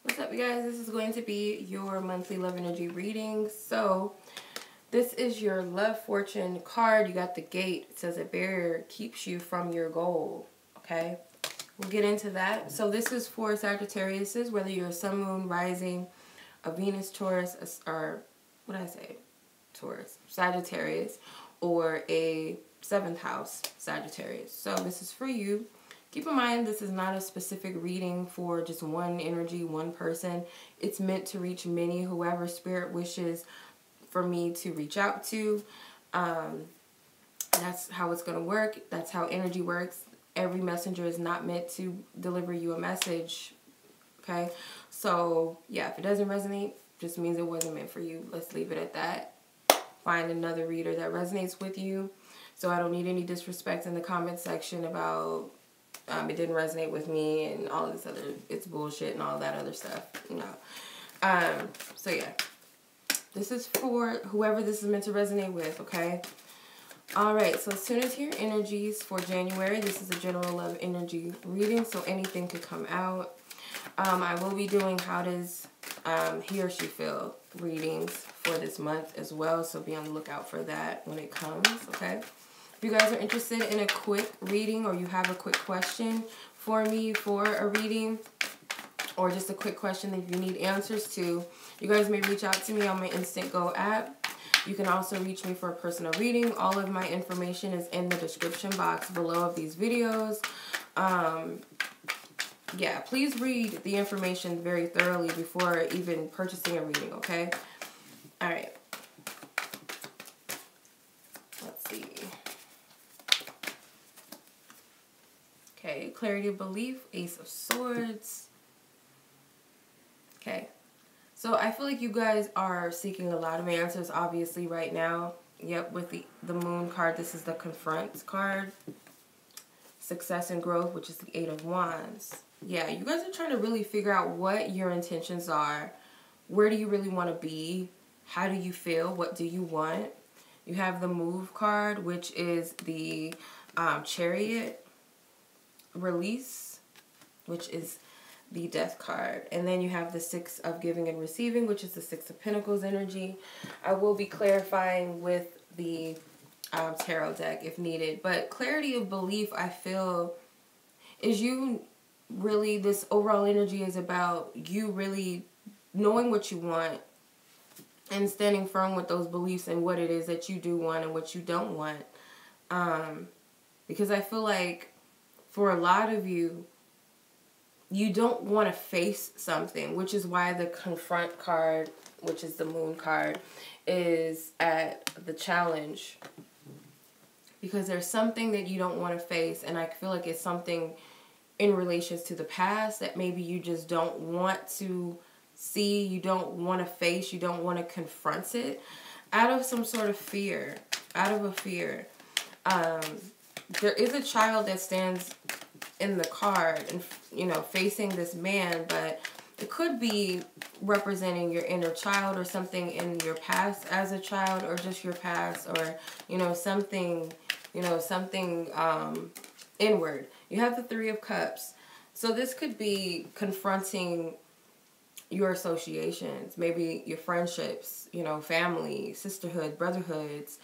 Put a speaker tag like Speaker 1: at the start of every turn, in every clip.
Speaker 1: What's up, you guys? This is going to be your monthly love energy reading. So this is your love fortune card. You got the gate. It says a barrier keeps you from your goal. Okay, we'll get into that. So this is for Sagittariuses, whether you're a sun, moon, rising, a Venus, Taurus, or what did I say? Taurus, Sagittarius, or a 7th house Sagittarius. So this is for you. Keep in mind, this is not a specific reading for just one energy, one person. It's meant to reach many, whoever spirit wishes for me to reach out to. That's how it's going to work. That's how energy works. Every messenger is not meant to deliver you a message. Okay? So, yeah, if it doesn't resonate, just means it wasn't meant for you. Let's leave it at that. Find another reader that resonates with you. So I don't need any disrespect in the comment section about it didn't resonate with me and all this other, it's bullshit and all that other stuff. No. So yeah. This is for whoever this is meant to resonate with, okay? Alright, so tune into your energies for January. This is a general love energy reading, so anything could come out. I will be doing how does he or she feel readings for this month as well, so be on the lookout for that when it comes, okay? If you guys are interested in a quick reading or you have a quick question for me for a reading or just a quick question that you need answers to, you guys may reach out to me on my Instantgo app. You can also reach me for a personal reading. All of my information is in the description box below of these videos. Yeah, please read the information very thoroughly before even purchasing a reading, okay? All right. Let's see. Okay, clarity of belief, Ace of Swords. Okay, so I feel like you guys are seeking a lot of answers, obviously, right now. Yep, with the Moon card, this is the Confront card. Success and growth, which is the 8 of Wands. Yeah, you guys are trying to really figure out what your intentions are. Where do you really want to be? How do you feel? What do you want? You have the Move card, which is the Chariot. Release, which is the Death card. And then you have the 6 of Giving and Receiving, which is the 6 of Pentacles energy. I will be clarifying with the tarot deck if needed. But clarity of belief, I feel, is you really, this overall energy is about you really knowing what you want and standing firm with those beliefs and what it is that you do want and what you don't want. Because I feel like for a lot of you, you don't want to face something, which is why the Confront card, which is the Moon card, is at the challenge. Because there's something that you don't want to face, and I feel like it's something in relations to the past that maybe you just don't want to see, you don't want to face, you don't want to confront it, out of some sort of fear, out of a fear. There is a child that stands in the card and, you know, facing this man, but it could be representing your inner child or something in your past as a child, or just your past, or, something, something inward. You have the 3 of Cups. So this could be confronting your associations, maybe your friendships, family, sisterhood, brotherhoods,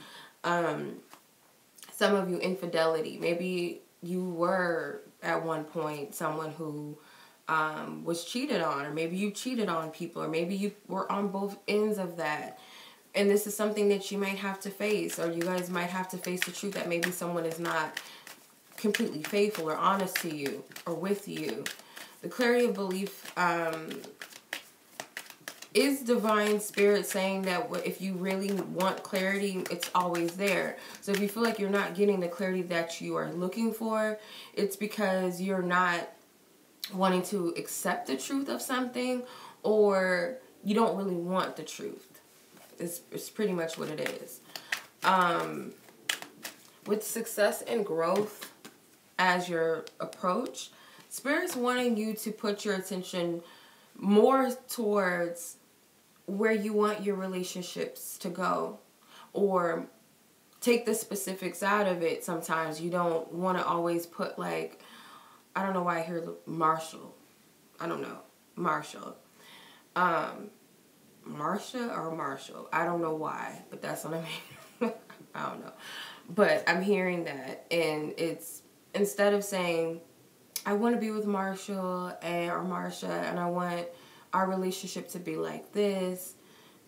Speaker 1: some of you infidelity. Maybe you were at one point someone who was cheated on, or maybe you cheated on people, or maybe you were on both ends of that. And this is something that you might have to face, or you guys might have to face the truth that maybe someone is not completely faithful or honest to you or with you. The clarity of belief is divine spirit saying that if you really want clarity, it's always there. So if you feel like you're not getting the clarity that you are looking for, it's because you're not wanting to accept the truth of something, or you don't really want the truth. It's pretty much what it is. With success and growth as your approach, Spirit's wanting you to put your attention more towards where you want your relationships to go, or take the specifics out of it. Sometimes you don't want to always put, like, I don't know why I hear Marshall. I don't know. Marshall. Marsha or Marshall. I don't know why, but that's what I mean. I don't know. But I'm hearing that, and it's, instead of saying, I want to be with Marshall or Marsha, and I want our relationship to be like this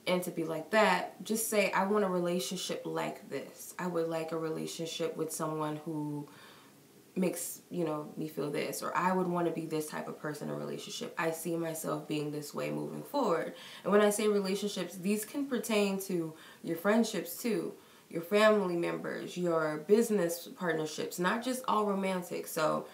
Speaker 1: and to be like that, just say, I want a relationship like this. I would like a relationship with someone who makes, me feel this, or I would want to be this type of person in a relationship. I see myself being this way moving forward. And when I say relationships, these can pertain to your friendships too, your family members, your business partnerships, not just all romantic. So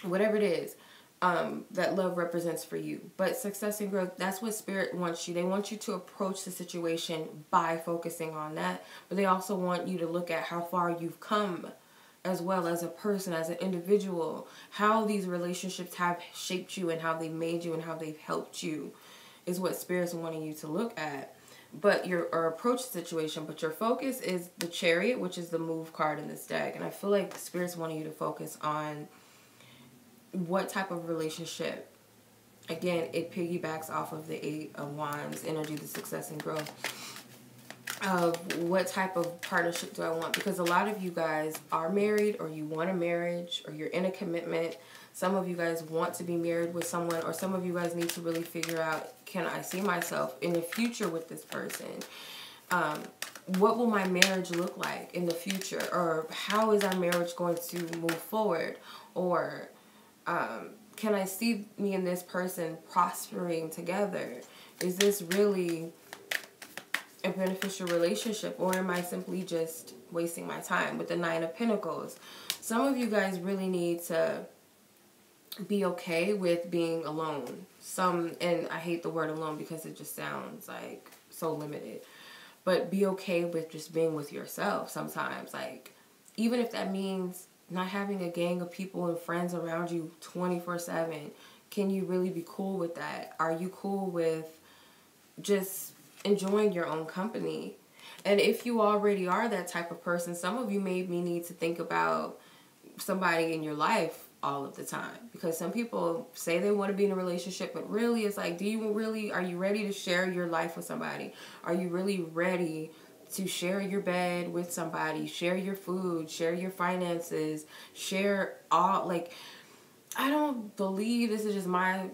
Speaker 1: whatever it is that love represents for you. But success and growth, that's what Spirit wants you. They want you to approach the situation by focusing on that. But they also want you to look at how far you've come as well as a person, as an individual, how these relationships have shaped you and how they made you and how they've helped you is what Spirit's wanting you to look at. But or approach the situation, but your focus is the Chariot, which is the move card in this deck. And I feel like Spirit's wanting you to focus on what type of relationship. Again, it piggybacks off of the Eight of Wands energy, the success and growth. Of what type of partnership do I want? Because a lot of you guys are married, or you want a marriage, or you're in a commitment. Some of you guys want to be married with someone, or some of you guys need to really figure out, can I see myself in the future with this person? What will my marriage look like in the future? Or how is our marriage going to move forward? Or can I see me and this person prospering together? Is this really a beneficial relationship, or am I simply just wasting my time? With the Nine of Pentacles, some of you guys really need to be okay with being alone. And I hate the word alone because it just sounds like so limited, but be okay with just being with yourself sometimes. Like, even if that means not having a gang of people and friends around you 24/7, can you really be cool with that? Are you cool with just enjoying your own company? And if you already are that type of person, some of you maybe need to think about somebody in your life all of the time, because some people say they want to be in a relationship, but really it's like, are you ready to share your life with somebody? Are you really ready to share your bed with somebody, share your food, share your finances, share all, like, I don't believe, this is just my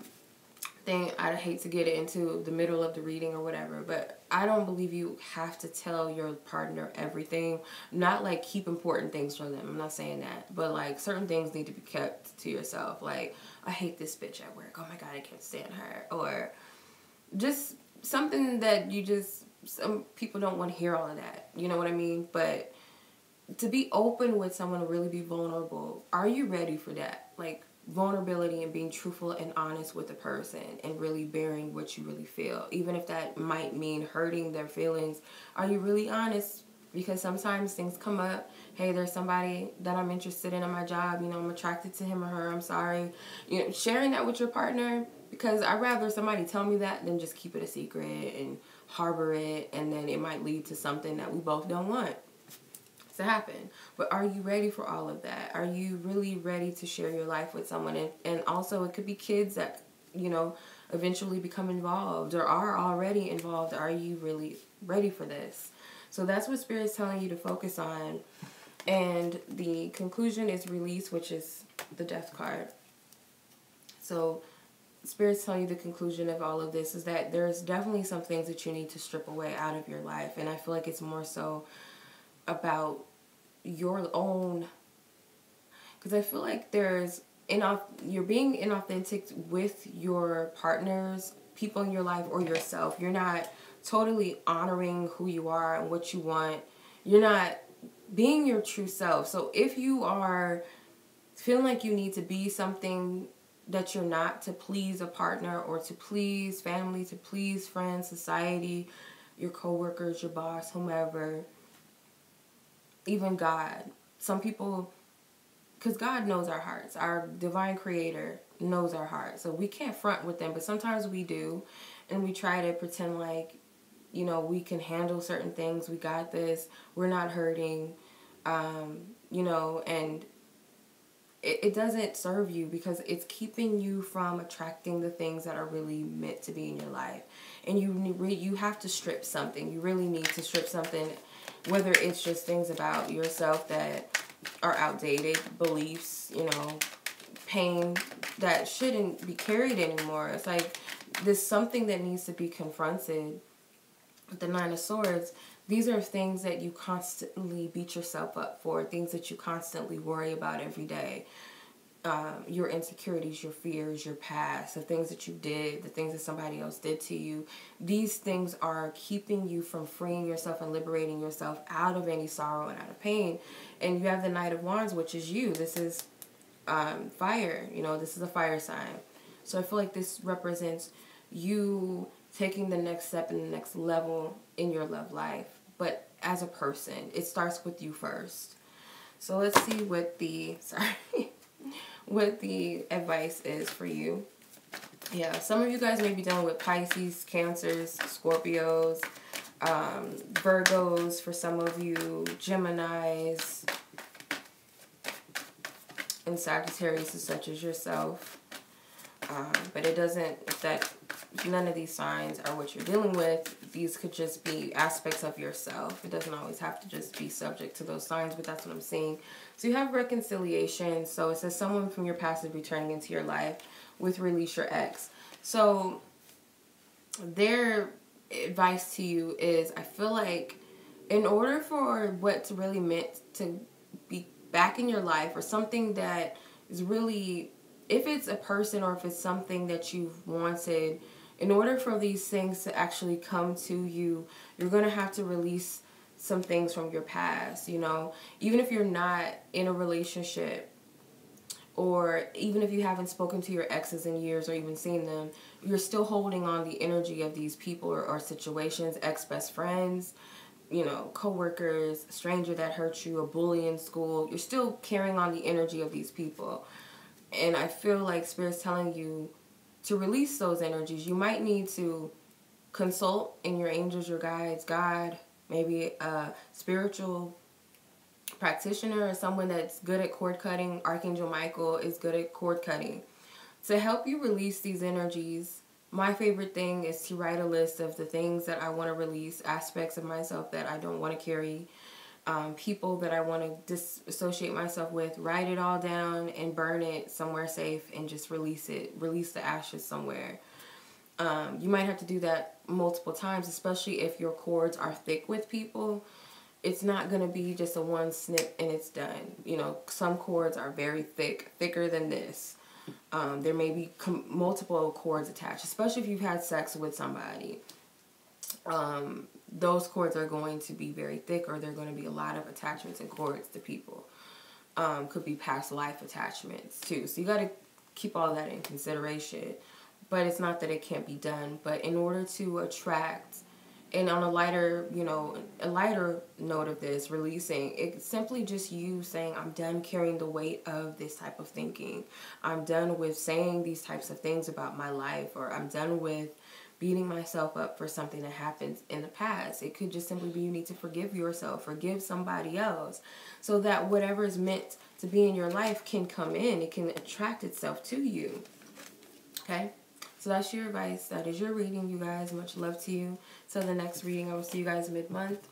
Speaker 1: thing, I hate to get it into the middle of the reading or whatever, but I don't believe you have to tell your partner everything. Not like keep important things from them, I'm not saying that, but like certain things need to be kept to yourself. Like, I hate this bitch at work, oh my god, I can't stand her. Or just something that some people don't want to hear all of that, you know what I mean? But to be open with someone, to really be vulnerable, are you ready for that? Like, vulnerability and being truthful and honest with a person and really bearing what you really feel, even if that might mean hurting their feelings. Are you really honest? Because sometimes things come up. Hey, there's somebody that I'm interested in my job, I'm attracted to him or her, I'm sorry. Sharing that with your partner, because I'd rather somebody tell me that than just keep it a secret and harbor it, and then it might lead to something that we both don't want to happen. But are you ready for all of that? Are you really ready to share your life with someone? And also, it could be kids that eventually become involved or are already involved. Are you really ready for this? So that's what Spirit's telling you to focus on. And the conclusion is release, which is the Death card. So Spirit's telling you the conclusion of all of this is that there's definitely some things that you need to strip away out of your life. And I feel like it's more so about your own, because I feel like you're being inauthentic with your partners, people in your life, or yourself. You're not totally honoring who you are and what you want. You're not being your true self. So if you are feeling like you need to be something that you're not, to please a partner or to please family, to please friends, society, your coworkers, your boss, whomever, even God. Some people, because God knows our hearts. Our divine creator knows our hearts. So we can't front with them, but sometimes we do. And we try to pretend like, we can handle certain things. We got this. We're not hurting. And it doesn't serve you, because it's keeping you from attracting the things that are really meant to be in your life. And you have to strip something. You really need to strip something, whether it's just things about yourself that are outdated, beliefs, you know, pain that shouldn't be carried anymore. It's like there's something that needs to be confronted. With the Nine of Swords, these are things that you constantly beat yourself up for, things that you constantly worry about every day. Your insecurities, your fears, your past, the things that you did, the things that somebody else did to you. These things are keeping you from freeing yourself and liberating yourself out of any sorrow and out of pain. And you have the Knight of Wands, which is you. This is fire. You know, this is a fire sign. So I feel like this represents you taking the next step and the next level in your love life. But as a person, it starts with you first. So let's see what the, what the advice is for you. Yeah, some of you guys may be dealing with Pisces, Cancers, Scorpios, Virgos for some of you, Geminis, and Sagittarius, such as yourself. But it doesn't, none of these signs are what you're dealing with. These could just be aspects of yourself. It doesn't always have to just be subject to those signs, but that's what I'm seeing. So you have reconciliation. So it says someone from your past is returning into your life with release your ex. So their advice to you is, I feel like in order for what's really meant to be back in your life, or something that is really, if it's a person or if it's something that you've wanted, in order for these things to actually come to you, you're going to have to release some things from your past, you know. Even if you're not in a relationship, or even if you haven't spoken to your exes in years or even seen them, you're still holding on the energy of these people or situations, ex-best friends, you know, co-workers, a stranger that hurt you, a bully in school. You're still carrying on the energy of these people. And I feel like Spirit's telling you to release those energies. You might need to consult in your angels, your guides, God, maybe a spiritual practitioner or someone that's good at cord cutting. Archangel Michael is good at cord cutting. To help you release these energies, my favorite thing is to write a list of the things that I want to release, aspects of myself that I don't want to carry, people that I want to disassociate myself with. Write it all down and burn it somewhere safe and just release it. Release the ashes somewhere. You might have to do that multiple times, especially if your cords are thick with people. It's not going to be just a one snip and it's done. You know, some cords are very thick, thicker than this. There may be multiple cords attached, especially if you've had sex with somebody. Those cords are going to be very thick, or there are going to be a lot of attachments and cords to people. Could be past life attachments too. So you got to keep all that in consideration. But it's not that it can't be done. But in order to attract, and on a lighter, you know, a lighter note of this, releasing, it's simply just you saying, I'm done carrying the weight of this type of thinking. I'm done with saying these types of things about my life, or I'm done with beating myself up for something that happened in the past. It could just simply be you need to forgive yourself, forgive somebody else, so that whatever is meant to be in your life can come in. It can attract itself to you. Okay? So that's your advice. That is your reading, you guys. Much love to you. Till the next reading, I will see you guys mid-month.